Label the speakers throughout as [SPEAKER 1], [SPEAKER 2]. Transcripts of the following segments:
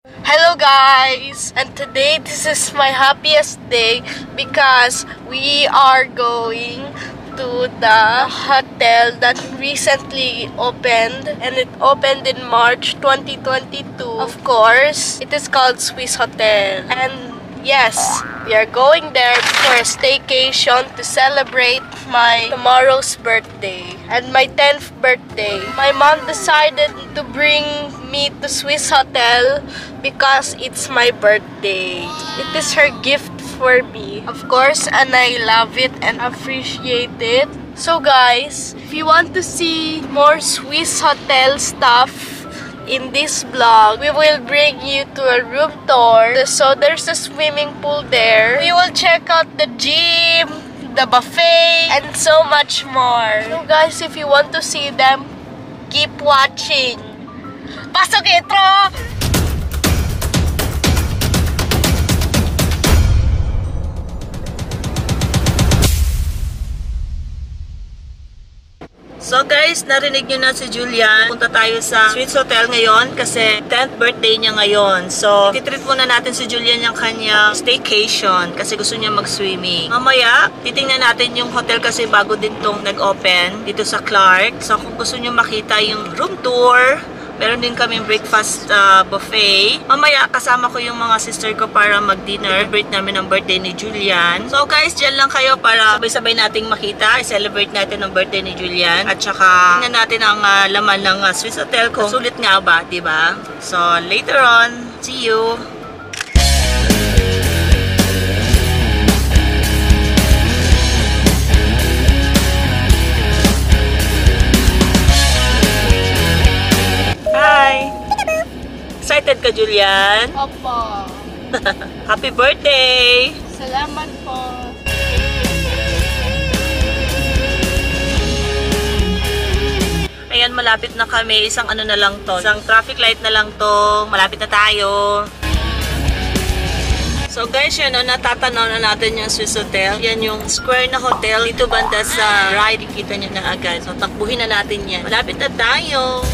[SPEAKER 1] Hello guys! And today this is my happiest day because we are going to the hotel that recently opened, and it opened in March 2022. Of course, it is called SWISSOTEL. And yes, we are going there for a staycation to celebrate my tomorrow's birthday and my 10th birthday. My mom decided to bring me to SWISSOTEL because it's my birthday. It is her gift for me, of course, and I love it and appreciate it. So guys, if you want to see more SWISSOTEL stuff in this vlog, we will bring you to a room tour. So there's a swimming pool there. We will check out the gym, the buffet, and so much more. So guys, if you want to see them, keep watching. Pasok intro!
[SPEAKER 2] So guys, narinig nyo na si Julianne. Punta tayo sa SWISSOTEL ngayon kasi 10th birthday niya ngayon. So, titreat muna natin si Julianne yung kanyang staycation kasi gusto niya mag-swimming. Mamaya, titingnan natin yung hotel kasi bago din tong nag-open dito sa Clark. So, kung gusto niyo makita yung room tour, meron din kaming breakfast buffet. Mamaya, kasama ko yung mga sister ko para mag-dinner. Celebrate namin ang birthday ni Julianne. So guys, dyan lang kayo para sabay-sabay nating makita. I-celebrate natin ang birthday ni Julianne. At saka, tingnan natin ang laman ng SWISSOTEL kung sulit nga ba, diba? So, later on, see you! Hi! Excited ka, Julianne?
[SPEAKER 1] Opo.
[SPEAKER 2] Happy birthday!
[SPEAKER 1] Salamat po.
[SPEAKER 2] Ayan, malapit na kami. Isang ano na lang to. Isang traffic light na lang to. Malapit na tayo. So guys, yun, natatanaw na natin yung SWISSOTEL. Yan yung square na hotel. Dito banda sa right, kita nyo na agad. So takbuhin na natin yan. Malapit na tayo.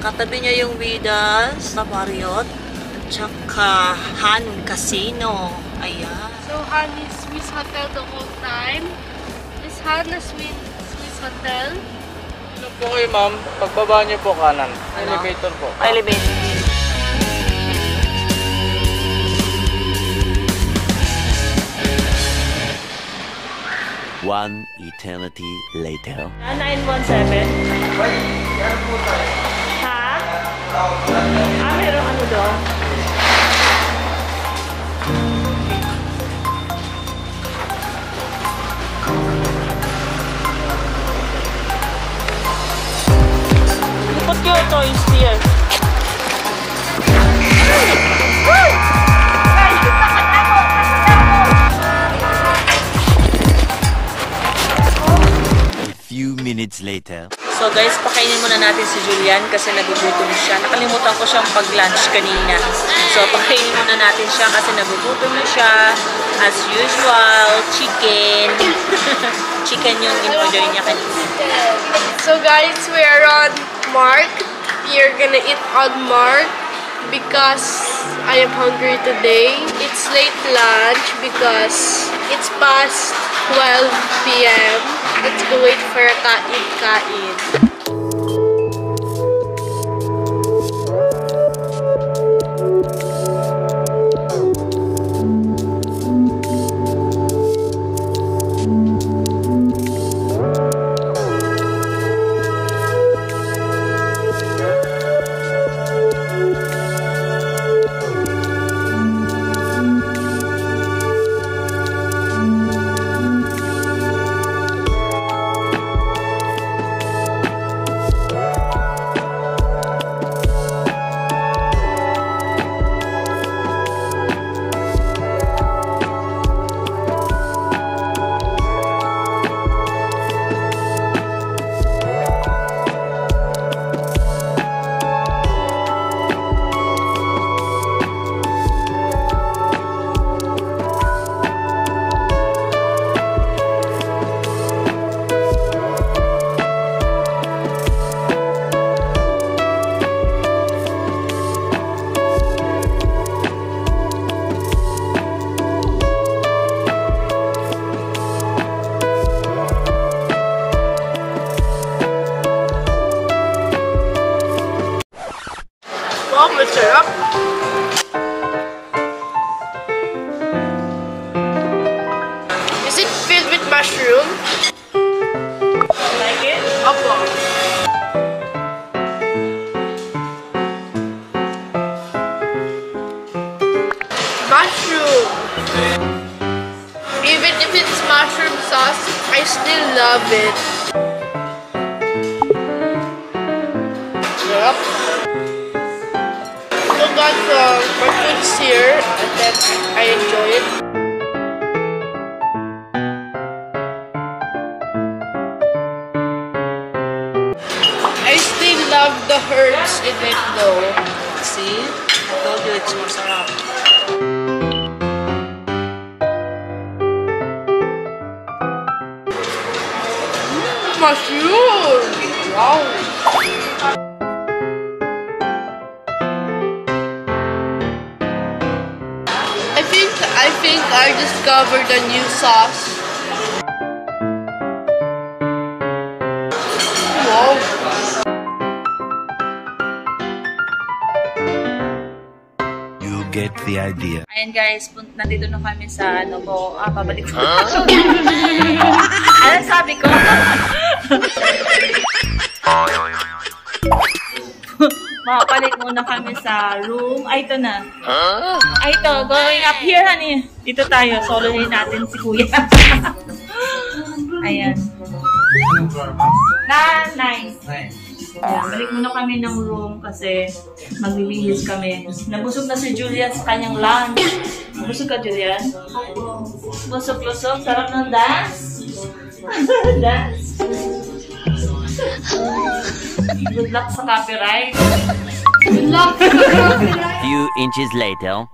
[SPEAKER 2] Katabi niya yung Vidas sa Marriott at saka Han Casino. Ayan.
[SPEAKER 1] So Han is SWISSOTEL the whole time? Is Han a SWISSOTEL?
[SPEAKER 3] Ano po kayo ma'am? Pagbaba niyo po kanan. Elevator po.
[SPEAKER 2] Elevator.
[SPEAKER 4] One eternity later.
[SPEAKER 2] 917. Ha? Meron ano doon? Put your toys here.
[SPEAKER 4] A few minutes later.
[SPEAKER 2] So guys, pakainin muna natin si Julianne kasi nagugutom siya. Nakalimutan ko siyang pag-lunch kanina. So pakainin muna natin siya kasi nagugutom na siya. As usual, chicken. Chicken yung in-order niya kanina.
[SPEAKER 1] So guys, we are on Markt. We are gonna eat on Markt because I am hungry today. It's late lunch because it's past 12 p.m. Let's go wait for a kain-kain. Wow, masarap. Is it filled with mushroom?
[SPEAKER 2] Like it?
[SPEAKER 1] Opo. Mushroom. Even if it's mushroom sauce, I still love it. Yep. So guys, my food is here and then I enjoy it. I still love the herbs in it though.
[SPEAKER 2] See? I told you it's masarap.
[SPEAKER 1] Mushroom! Wow! I think I discovered a new sauce. Wow!
[SPEAKER 4] You get the idea.
[SPEAKER 2] Ayan guys, nandito na kami sa ano ko. Pabalik ko. Ano sabi ko? Makapalik muna kami sa room. Ay, ito na. Ay, ito. Going up here, honey. Dito tayo. Solohin natin si Kuya. Ayan. Nice. Ayan, balik muna kami ng room kasi magbibihis kami. Nabusog na si Julianne sa kanyang lunch. Busog ka, Julianne? Busog-lusog. Sarap ng dance. Dance. Good luck sa copyright.
[SPEAKER 1] Good luck sa copyright.
[SPEAKER 4] Few inches later.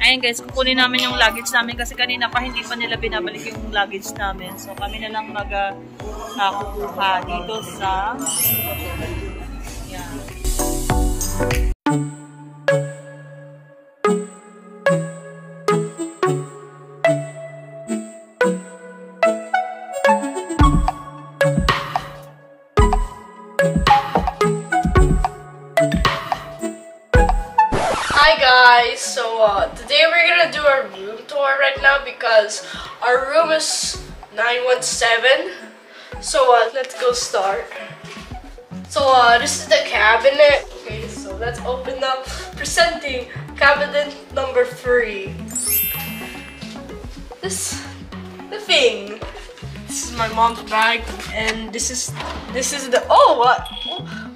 [SPEAKER 2] Ayan guys, kukunin namin yung luggage namin kasi kanina pa hindi pa nila binabalik yung luggage namin. So kami na lang kukuha dito sa... Ayan.
[SPEAKER 1] Hi guys, so today we're gonna do a room tour right now because our room is 917. So let's go start. So this is the cabinet. Okay, so let's open up. Presenting cabinet number 3. The thing. This is my mom's bag, and this is the what?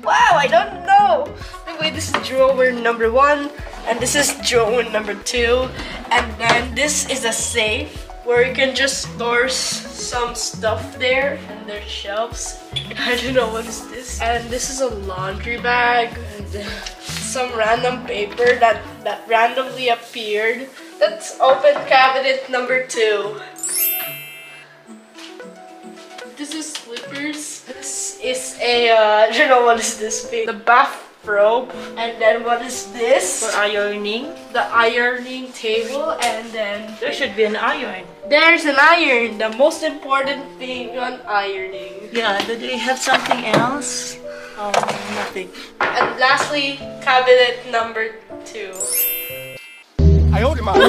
[SPEAKER 1] Wow, I don't know. Anyway, this is drawer number 1, and this is drawer number 2, and then this is a safe where you can just store some stuff there, and there's shelves. I don't know what is this. And this is a laundry bag, and some random paper that randomly appeared. Let's open cabinet number 2. This is slippers. This is a, I don't know what is this thing. The bathrobe. And then what is this?
[SPEAKER 2] For ironing.
[SPEAKER 1] The ironing table. And then
[SPEAKER 2] There should be an iron.
[SPEAKER 1] there's an iron. The most important thing on ironing.
[SPEAKER 2] Yeah, do they have something else? Oh, nothing.
[SPEAKER 1] And lastly, cabinet number 2.
[SPEAKER 3] I hold him out.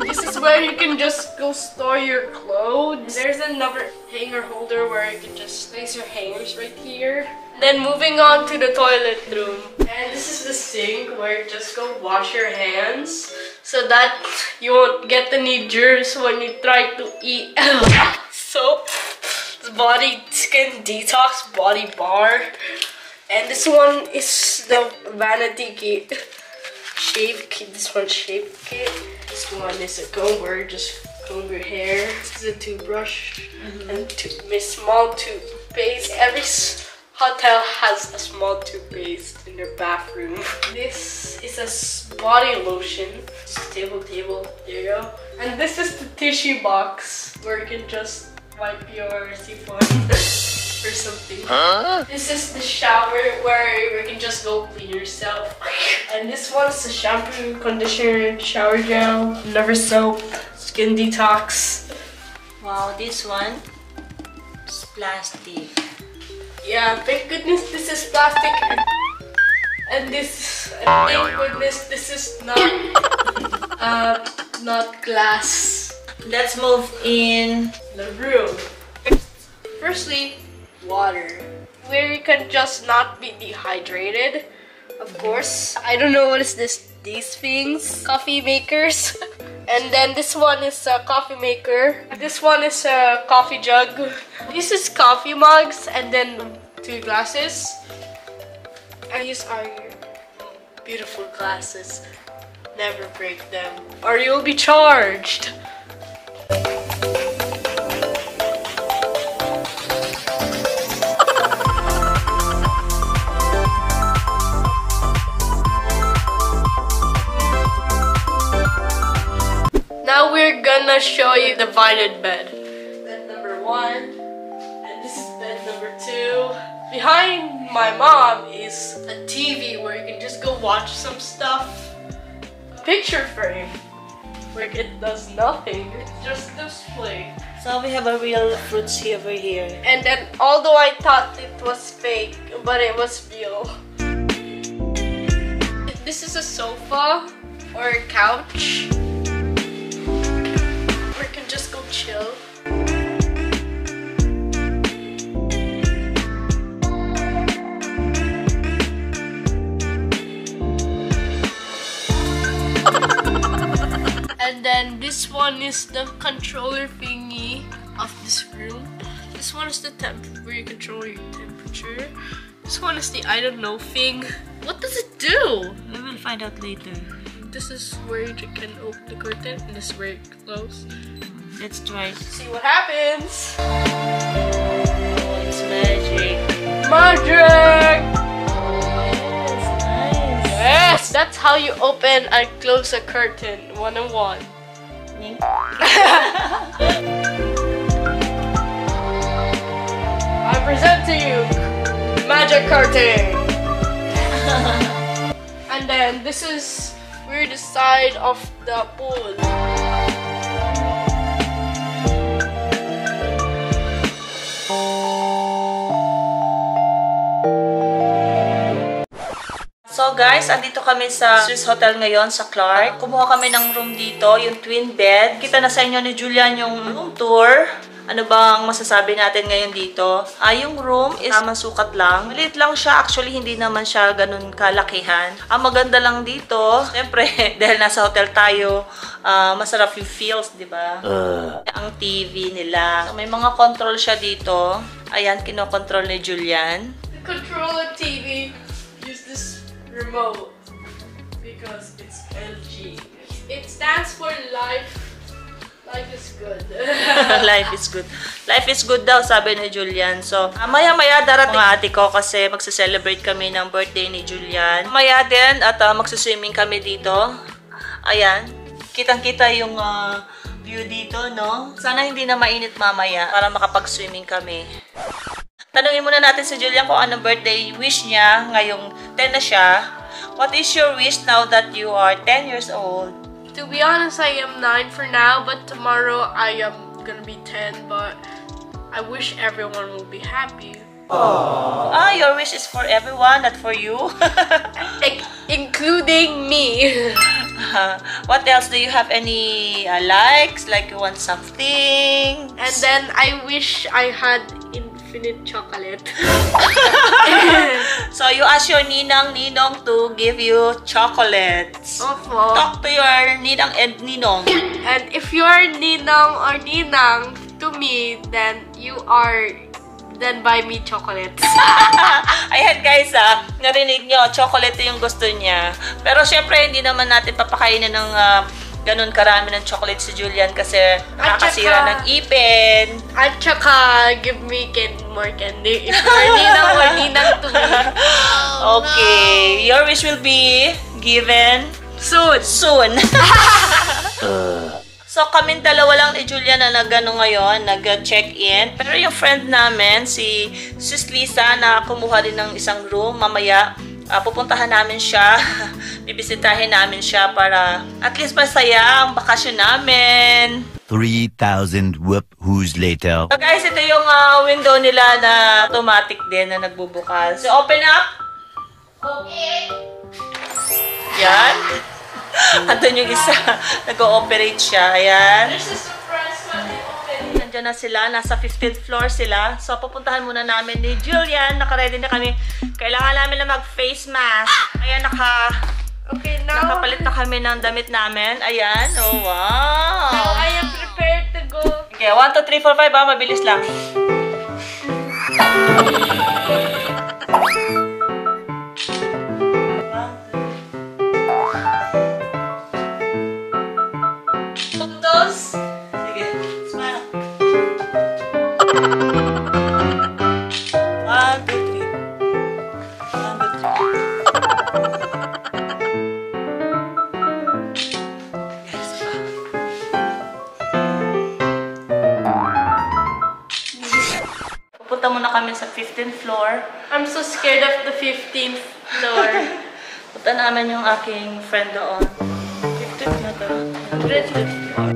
[SPEAKER 1] This is where you can just go store your clothes. There's another hanger holder where you can just place your hangers right here. Then moving on to the toilet room. And this is the sink where you just go wash your hands so that you won't get any germs when you try to eat soap. This body skin detox body bar. And this one is the vanity kit. Shave kit. This one's shave kit. This one is a comb where you just comb your hair. This is a toothbrush and small toothpaste. Every hotel has a small toothpaste in their bathroom. This is a body lotion. Just table. There you go. And this is the tissue box where you can just wipe your siphon or something. This is the shower where you can just go clean yourself. And this one is the shampoo, conditioner, shower gel, never soap, skin detox.
[SPEAKER 2] Wow, this one is plastic.
[SPEAKER 1] Yeah, thank goodness this is plastic and this, and thank goodness this is not glass.
[SPEAKER 2] Let's move in
[SPEAKER 1] The room. Firstly, water. Where you can just not be dehydrated. Of course. I don't know what is this. These things. Coffee makers. And then this one is a coffee maker. This one is a coffee jug. This is coffee mugs and then 2 glasses. And these are beautiful glasses. Never break them or you'll be charged. Now we're gonna show you the divided bed. Bed number 1, and this is bed number 2. Behind my mom is a TV where you can just go watch some stuff. A picture frame where it does nothing, it's just display.
[SPEAKER 2] So we have a real fruitsy over here.
[SPEAKER 1] And then although I thought it was fake, but it was real. This is a sofa or a couch. Just go chill. And then this one is the controller thingy of this room. This one is the where you control your temperature. This one is the I don't know thing. What does it do?
[SPEAKER 2] We will find out later.
[SPEAKER 1] This is where you can open the curtain and this is where it closes.
[SPEAKER 2] Let's try.
[SPEAKER 1] See what happens.
[SPEAKER 2] Oh, it's magic.
[SPEAKER 1] Magic!
[SPEAKER 2] Yes, nice.
[SPEAKER 1] Yes! That's how you open and close a curtain, 1-on-1. I present to you magic curtain. And then this is where the side of the pool.
[SPEAKER 2] So guys, andito kami sa Swiss Hotel ngayon sa Clark. Kumuha kami ng room dito, yung twin bed. Kita na sa inyo ni Julianne yung room tour. Ano bang masasabi natin ngayon dito? Yung room is tamang sukat lang. Maliit lang siya. Actually, hindi naman siya ganun kalakihan. Ang maganda lang dito, siyempre, dahil nasa hotel tayo, masarap yung feels, di ba? Ang TV nila. So, may mga control siya dito. Ayan, kinokontrol ni Julianne.
[SPEAKER 1] To control a TV, use this remote because it's LG. It stands for life. Life is good.
[SPEAKER 2] Life is good. Life is good daw, sabi ni Julianne. So, maya-maya darating mga ate ko kasi magse-celebrate kami ng birthday ni Julianne. Maya din at magsuswimming kami dito. Ayan. Kitang-kita yung view dito, no? Sana hindi na mainit mamaya para makapag-swimming kami. Tanungin muna natin si Julianne kung anong birthday wish niya. Ngayong 10 na siya. What is your wish now that you are 10 years old?
[SPEAKER 1] To be honest, I am 9 for now, but tomorrow I am gonna be 10, but I wish everyone will be happy.
[SPEAKER 2] Your wish is for everyone, not for you.
[SPEAKER 1] Including me.
[SPEAKER 2] What else? Do you have any likes? Like you want something?
[SPEAKER 1] And then I wish I had infinite chocolate.
[SPEAKER 2] So you ask your ninang-ninong to give you chocolates.
[SPEAKER 1] Opo.
[SPEAKER 2] Talk to your ninang and ninong.
[SPEAKER 1] And if you are ninang or ninang to me, then buy me chocolates.
[SPEAKER 2] Ayan guys, narinig nyo, chocolate yung gusto niya. Pero syempre, hindi naman natin papakainin ng ganun karami ng chocolate si Julianne kasi nakakasira ng ipin.
[SPEAKER 1] At saka, give me more candy. If you're ninang or ninang to me.
[SPEAKER 2] Okay, your wish will be given
[SPEAKER 1] Soon.
[SPEAKER 2] So, kaming dalawa lang ni Julianne na nag-ano ngayon, nag-check-in. Pero yung friend namin, si Sis Lisa, na kumuha din ng isang room. Mamaya, pupuntahan namin siya. Bibisitahin namin siya para at least masaya ang bakasyon namin.
[SPEAKER 4] 3,000 whoop-whoos later.
[SPEAKER 2] So guys, ito yung window nila na automatic din na nagbubukas. So open up.
[SPEAKER 1] Okay.
[SPEAKER 2] Yan. Andun yung isa. Nag-ooperate siya. Ayan.
[SPEAKER 1] There's a surprise when they open.
[SPEAKER 2] Nandiyan na sila. Nasa 15th floor sila. So pupuntahan muna namin ni Julianne. Naka-ready na kami. Kailangan namin na mag-face mask. Ayan,
[SPEAKER 1] Okay, now
[SPEAKER 2] nakapalit na kami ng damit namin. Ayan. Oh, wow.
[SPEAKER 1] now I am prepared to go.
[SPEAKER 2] Okay, 1, 2, 3, 4, 5. Mabilis lang. Photos. Sige, smile. 1, 2, 3. 1, 2, 3. Pupunta muna kami sa 15th floor.
[SPEAKER 1] I'm so scared of the 15th floor.
[SPEAKER 2] Punta namin yung aking friend doon. 15th na to. 15th floor.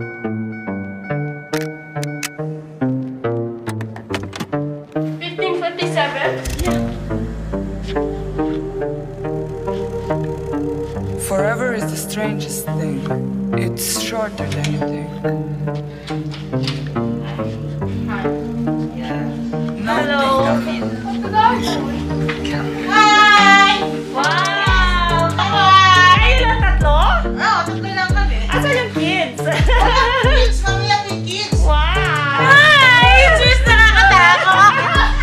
[SPEAKER 5] Forever is the strangest thing. It's shorter than you think.
[SPEAKER 2] Hello!
[SPEAKER 1] Hi!
[SPEAKER 2] Wow! Kayo lang tatlo?
[SPEAKER 6] Oo, tatlo lang kami.
[SPEAKER 2] Asa yung kids?
[SPEAKER 6] Kids, mamaya may kids.
[SPEAKER 2] Wow!
[SPEAKER 6] Hi! Sis, nakakatakot.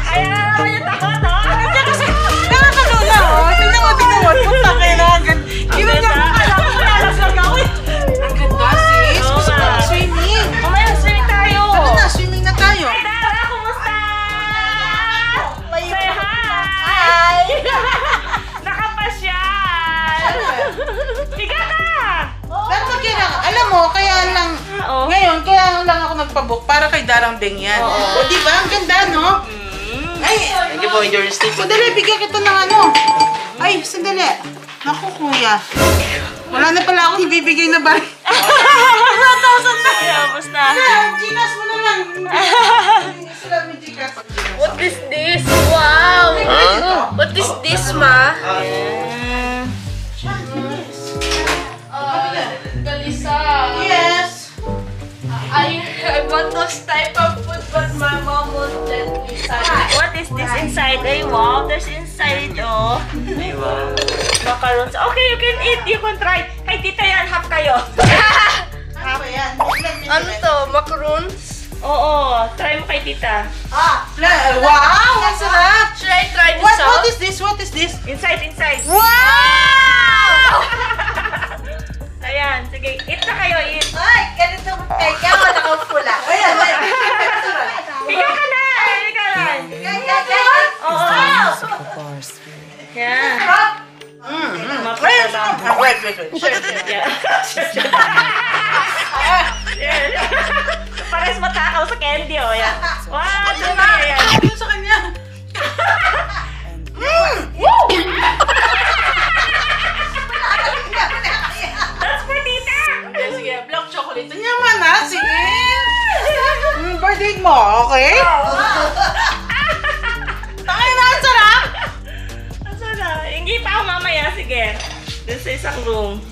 [SPEAKER 2] Ayan na naman yung takot, no?
[SPEAKER 6] Kasi, nakakalula, oh. Tingnan mo. Punta kayo na agad. Ginawa niya ko, alam ko, nalaslag ako. Ang ganda, sis. Gusto ko na swimming.
[SPEAKER 2] Mamaya, swimming tayo!
[SPEAKER 6] Ano na, swimming na tayo.
[SPEAKER 2] Hey, Dara! Kumusta? Say hi!
[SPEAKER 6] Hi!
[SPEAKER 2] Nakapasyal! Higa ka!
[SPEAKER 6] Pero pag kailangan, alam mo, kaya lang,
[SPEAKER 2] Oo.
[SPEAKER 6] ngayon, kaya lang ako nagpabook para kay Darang Beng yan.
[SPEAKER 2] Oo.
[SPEAKER 6] O, diba? Ang ganda, no? Ay,
[SPEAKER 3] Thank you po, enjoy your stay po.
[SPEAKER 6] sandali, bigyan kita ng ano. Ay, sandali. Naku, kuya. Wala na pala akong ibibigay na bari. 1,000 na.
[SPEAKER 2] Tapos na.
[SPEAKER 6] Ginas mo na lang. Sila may Gcash.
[SPEAKER 1] What is this? Wow! What is this, ma? Kalisa.
[SPEAKER 6] Yes.
[SPEAKER 1] I want those type of food, but my mom won't let me sign.
[SPEAKER 2] What is this inside? Ay, wow. There's inside, oh. Macarons. Okay, you can eat. You can try. Kay tita yan, half kayo.
[SPEAKER 6] Ano ba yan?
[SPEAKER 1] Ano to? Macaroons?
[SPEAKER 2] Oo, try mo kay tita.
[SPEAKER 6] Wow! Ang sarap!
[SPEAKER 1] Should I try this
[SPEAKER 6] What
[SPEAKER 1] out?
[SPEAKER 6] is this? What is this?
[SPEAKER 2] Inside.
[SPEAKER 6] Wow!
[SPEAKER 2] Ayan, sige. Eat na kayo, eat.
[SPEAKER 6] Ay, ganito mo kay Kawa nakapula. Ayan, ayan.
[SPEAKER 2] Higa ka na. Higa lang. Oo. Yan. Yeah. Pares matakaw sa candy, oh. Yan. Wow, diba? Yan.
[SPEAKER 6] Ano sa kanya?
[SPEAKER 2] That's for tita.
[SPEAKER 6] Sige, black chocolate. Yaman na, sige. Birthday mo, okay? Tangin na, ang sarap!
[SPEAKER 2] Asa na? Hindi pa ako mamaya. Sige. This is isang room.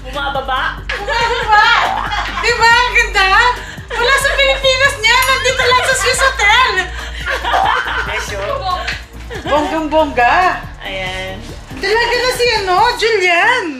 [SPEAKER 2] Bumababa.
[SPEAKER 6] Diba? Ang ganda? Wala sa Pilipinas niya. Nandito lang sa SWISSOTEL. Bonggang-bongga.
[SPEAKER 2] Ayan.
[SPEAKER 6] Talaga na si Julianne.